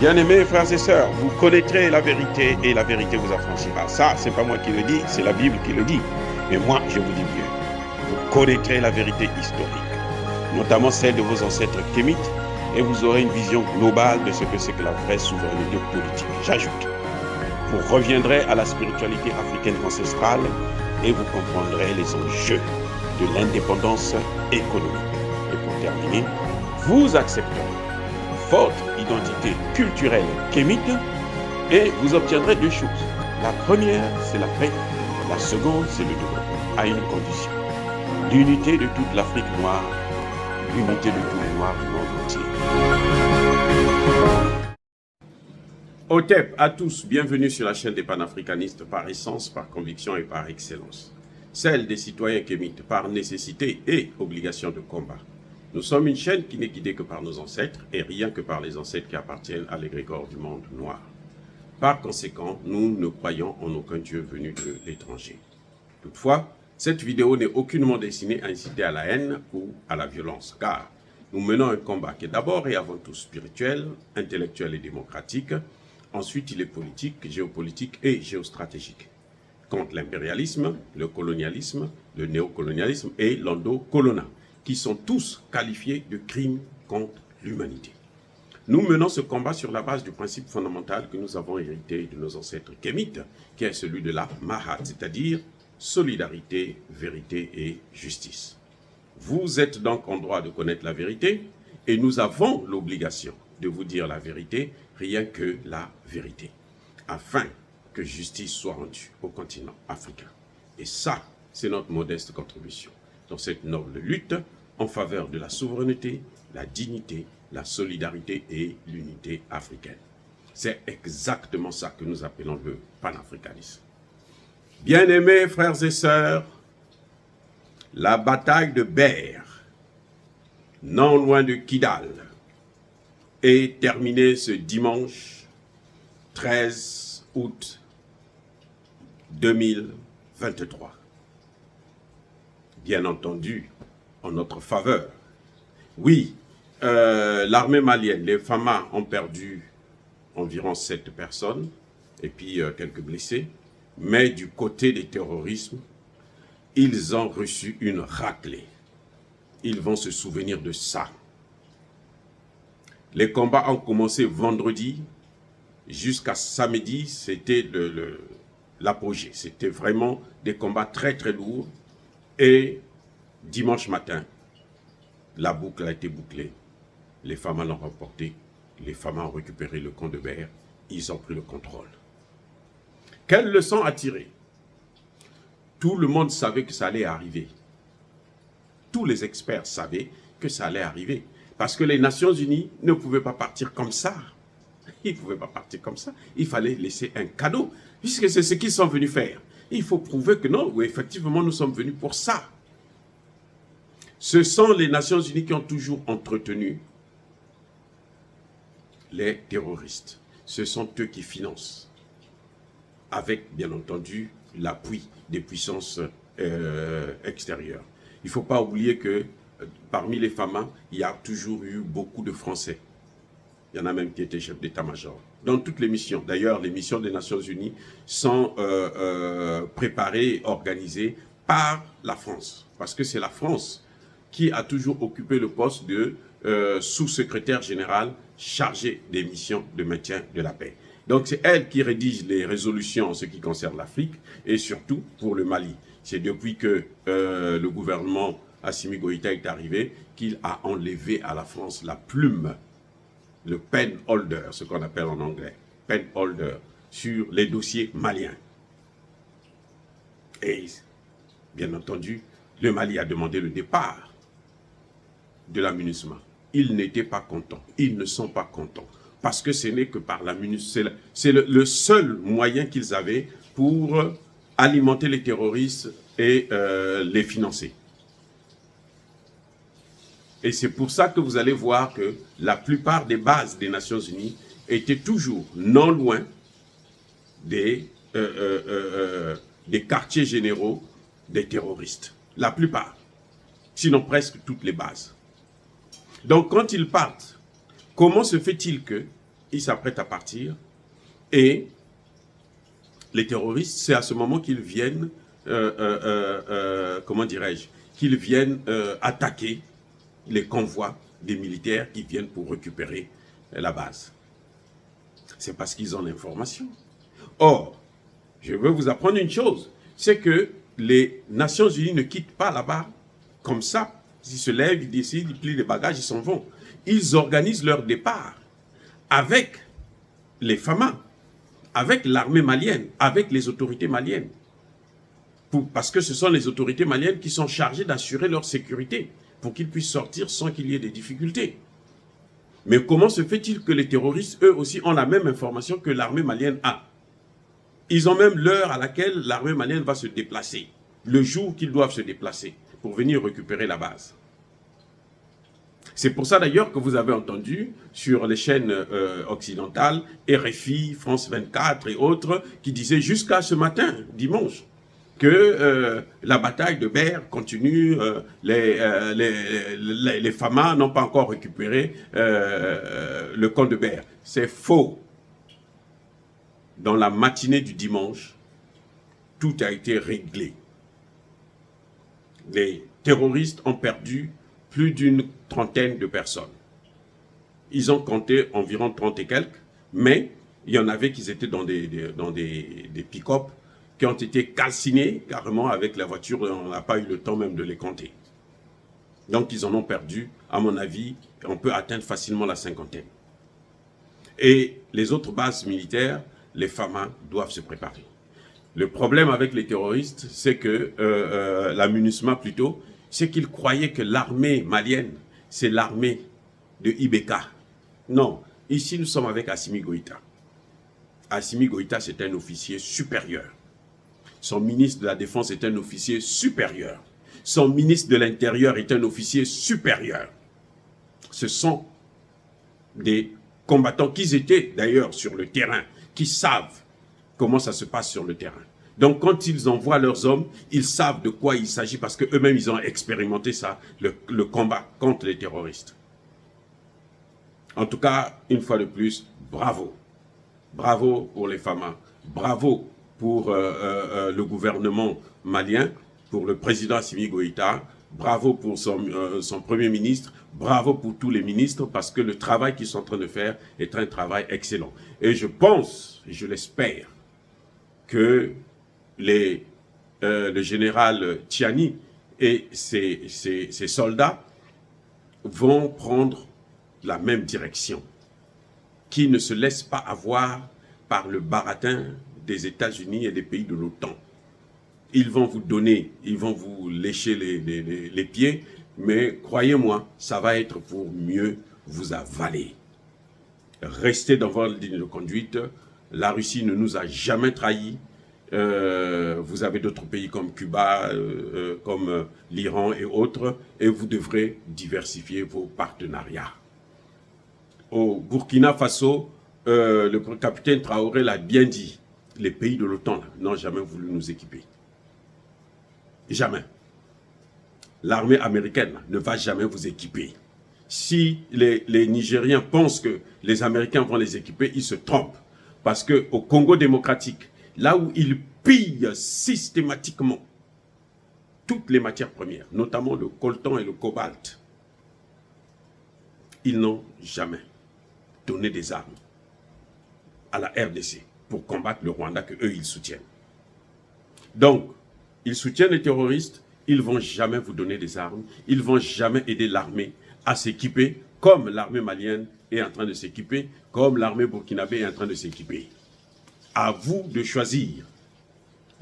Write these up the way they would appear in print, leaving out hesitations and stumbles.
Bien-aimés frères et sœurs, vous connaîtrez la vérité et la vérité vous affranchira. Ça, c'est pas moi qui le dis, c'est la Bible qui le dit. Mais moi, je vous dis bien, vous connaîtrez la vérité historique, notamment celle de vos ancêtres kémites, et vous aurez une vision globale de ce que c'est que la vraie souveraineté politique. J'ajoute, vous reviendrez à la spiritualité africaine ancestrale et vous comprendrez les enjeux de l'indépendance économique. Et pour terminer, vous accepterez votre identité culturelle kémite et vous obtiendrez deux choses. La première, c'est la paix. La seconde, c'est le développement, à une condition. L'unité de toute l'Afrique noire, l'unité de tous les Noirs du monde entier. Otep à tous, bienvenue sur la chaîne des panafricanistes par essence, par conviction et par excellence. Celle des citoyens kémites par nécessité et obligation de combat. Nous sommes une chaîne qui n'est guidée que par nos ancêtres et rien que par les ancêtres qui appartiennent à l'égrégore du monde noir. Par conséquent, nous ne croyons en aucun Dieu venu de l'étranger. Toutefois, cette vidéo n'est aucunement destinée à inciter à la haine ou à la violence, car nous menons un combat qui est d'abord et avant tout spirituel, intellectuel et démocratique. Ensuite, il est politique, géopolitique et géostratégique. Contre l'impérialisme, le colonialisme, le néocolonialisme et l'endocolonat, qui sont tous qualifiés de crimes contre l'humanité. Nous menons ce combat sur la base du principe fondamental que nous avons hérité de nos ancêtres kémites, qui est celui de la Mahat, c'est-à-dire solidarité, vérité et justice. Vous êtes donc en droit de connaître la vérité et nous avons l'obligation de vous dire la vérité, rien que la vérité, afin que justice soit rendue au continent africain. Et ça, c'est notre modeste contribution dans cette noble lutte en faveur de la souveraineté, la dignité, la solidarité et l'unité africaine. C'est exactement ça que nous appelons le panafricanisme. Bien-aimés frères et sœurs, la bataille de Ber, non loin de Kidal, est terminée ce dimanche 13 août 2023. Bien entendu, en notre faveur. Oui, l'armée malienne, les FAMA ont perdu environ 7 personnes et puis quelques blessés. Mais du côté des terroristes, ils ont reçu une raclée. Ils vont se souvenir de ça. Les combats ont commencé vendredi jusqu'à samedi. C'était l'apogée. C'était vraiment des combats très très lourds. Et dimanche matin, la boucle a été bouclée. Les FAMA l'ont remporté. Les FAMA ont récupéré le camp de Ber. Ils ont pris le contrôle. Quelle leçon à tirer? Tout le monde savait que ça allait arriver. Tous les experts savaient que ça allait arriver. Parce que les Nations Unies ne pouvaient pas partir comme ça. Ils ne pouvaient pas partir comme ça. Il fallait laisser un cadeau, puisque c'est ce qu'ils sont venus faire. Il faut prouver que non, oui, effectivement, nous sommes venus pour ça. Ce sont les Nations Unies qui ont toujours entretenu les terroristes. Ce sont eux qui financent, avec, bien entendu, l'appui des puissances extérieures. Il ne faut pas oublier que parmi les FAMA, il y a toujours eu beaucoup de Français. Il y en a même qui étaient chefs d'état-major. Dans toutes les missions. D'ailleurs, les missions des Nations Unies sont préparées et organisées par la France. Parce que c'est la France qui a toujours occupé le poste de sous-secrétaire général chargé des missions de maintien de la paix. Donc c'est elle qui rédige les résolutions en ce qui concerne l'Afrique et surtout pour le Mali. C'est depuis que le gouvernement Assimi Goïta est arrivé qu'il a enlevé à la France la plume, le pen holder, ce qu'on appelle en anglais, pen holder, sur les dossiers maliens. Et bien entendu, le Mali a demandé le départ de la MINUSMA. Ils n'étaient pas contents, ils ne sont pas contents. Parce que ce n'est que par la MINUSMA, c'est le seul moyen qu'ils avaient pour alimenter les terroristes et les financer. Et c'est pour ça que vous allez voir que la plupart des bases des Nations Unies étaient toujours non loin des quartiers généraux des terroristes. La plupart. Sinon presque toutes les bases. Donc quand ils partent, comment se fait-il que ils s'apprêtent à partir et les terroristes, c'est à ce moment qu'ils viennent, comment dirais-je, qu'ils viennent attaquer les convois des militaires qui viennent pour récupérer la base. C'est parce qu'ils ont l'information. Or, je veux vous apprendre une chose, c'est que les Nations Unies ne quittent pas là-bas comme ça. Ils se lèvent, ils décident, ils plient les bagages, ils s'en vont. Ils organisent leur départ avec les FAMA, avec l'armée malienne, avec les autorités maliennes. Parce que ce sont les autorités maliennes qui sont chargées d'assurer leur sécurité pour qu'ils puissent sortir sans qu'il y ait des difficultés. Mais comment se fait-il que les terroristes, eux aussi, ont la même information que l'armée malienne a? Ils ont même l'heure à laquelle l'armée malienne va se déplacer, le jour qu'ils doivent se déplacer pour venir récupérer la base. C'est pour ça d'ailleurs que vous avez entendu sur les chaînes occidentales, RFI, France 24 et autres, qui disaient jusqu'à ce matin, dimanche, que la bataille de Ber continue, les FAMA n'ont pas encore récupéré le camp de Ber. C'est faux. Dans la matinée du dimanche, tout a été réglé. Les terroristes ont perdu plus d'une trentaine de personnes. Ils ont compté environ 30 et quelques, mais il y en avait qui étaient dans des pick-up qui ont été calcinés carrément avec la voiture, et on n'a pas eu le temps même de les compter. Donc ils en ont perdu, à mon avis, on peut atteindre facilement la cinquantaine. Et les autres bases militaires, les FAMA doivent se préparer. Le problème avec les terroristes, c'est que, la MINUSMA plutôt, c'est qu'ils croyaient que l'armée malienne, c'est l'armée de Ibeka. Non, ici nous sommes avec Assimi Goïta. Assimi Goïta, c'est un officier supérieur. Son ministre de la Défense est un officier supérieur. Son ministre de l'Intérieur est un officier supérieur. Ce sont des combattants qui étaient d'ailleurs sur le terrain, qui savent comment ça se passe sur le terrain. Donc quand ils envoient leurs hommes, ils savent de quoi il s'agit parce qu'eux-mêmes ils ont expérimenté ça, le combat contre les terroristes. En tout cas, une fois de plus, bravo. Bravo pour les FAMA. Bravo pour le gouvernement malien, pour le président Assimi Goïta. Bravo pour son premier ministre. Bravo pour tous les ministres parce que le travail qu'ils sont en train de faire est un travail excellent. Et je pense, et je l'espère, que le général Tchiani et ses soldats vont prendre la même direction, qui ne se laisse pas avoir par le baratin des États-Unis et des pays de l'OTAN. Ils vont vous donner, ils vont vous lécher les pieds, mais croyez-moi, ça va être pour mieux vous avaler. Restez dans votre ligne de conduite. La Russie ne nous a jamais trahis. Vous avez d'autres pays comme Cuba, comme l'Iran et autres, et vous devrez diversifier vos partenariats. Au Burkina Faso, le capitaine Traoré l'a bien dit, les pays de l'OTAN n'ont jamais voulu nous équiper. Jamais. L'armée américaine ne va jamais vous équiper. Si les Nigériens pensent que les Américains vont les équiper, ils se trompent. Parce qu'au Congo démocratique, là où ils pillent systématiquement toutes les matières premières, notamment le coltan et le cobalt, ils n'ont jamais donné des armes à la RDC pour combattre le Rwanda que eux ils soutiennent. Donc, ils soutiennent les terroristes, ils ne vont jamais vous donner des armes, ils ne vont jamais aider l'armée à s'équiper comme l'armée malienne est en train de s'équiper, comme l'armée burkinabé est en train de s'équiper. À vous de choisir.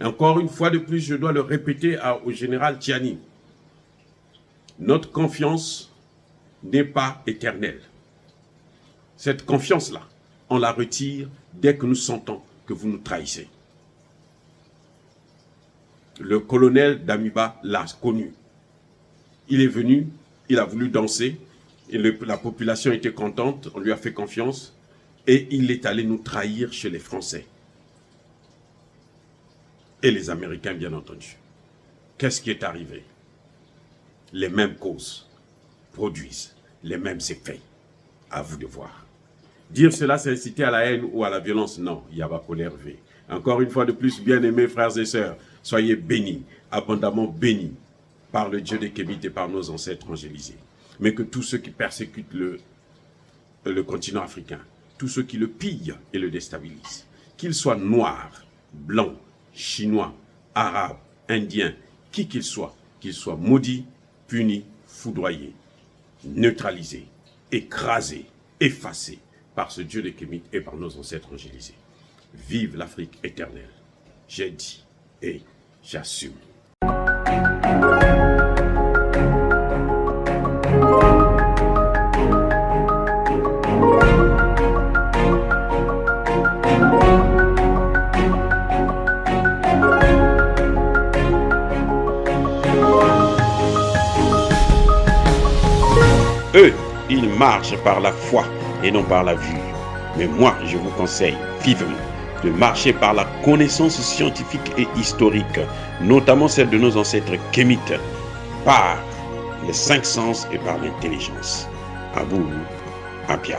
Et encore une fois de plus, je dois le répéter au général Tchiani. Notre confiance n'est pas éternelle. Cette confiance-là, on la retire dès que nous sentons que vous nous trahissez. Le colonel Damiba l'a connu. Il est venu, il a voulu danser, et la population était contente, on lui a fait confiance, et il est allé nous trahir chez les Français. Et les Américains, bien entendu. Qu'est-ce qui est arrivé? Les mêmes causes produisent les mêmes effets. À vous de voir. Dire cela, c'est inciter à la haine ou à la violence. Non, Yaba Paul Hervé. Encore une fois de plus, bien-aimés frères et sœurs, soyez bénis, abondamment bénis par le Dieu des Kémites et par nos ancêtres angélisés. Mais que tous ceux qui persécutent le continent africain, tous ceux qui le pillent et le déstabilisent, qu'ils soient noirs, blancs, chinois, arabes, indiens, qui qu'ils soient maudits, punis, foudroyés, neutralisés, écrasés, effacés par ce Dieu des Kémites et par nos ancêtres angélisés. Vive l'Afrique éternelle. J'ai dit et j'assume. Eux, ils marchent par la foi et non par la vue. Mais moi, je vous conseille vivement de marcher par la connaissance scientifique et historique, notamment celle de nos ancêtres kémites, par les 5 sens et par l'intelligence. À vous, Apia.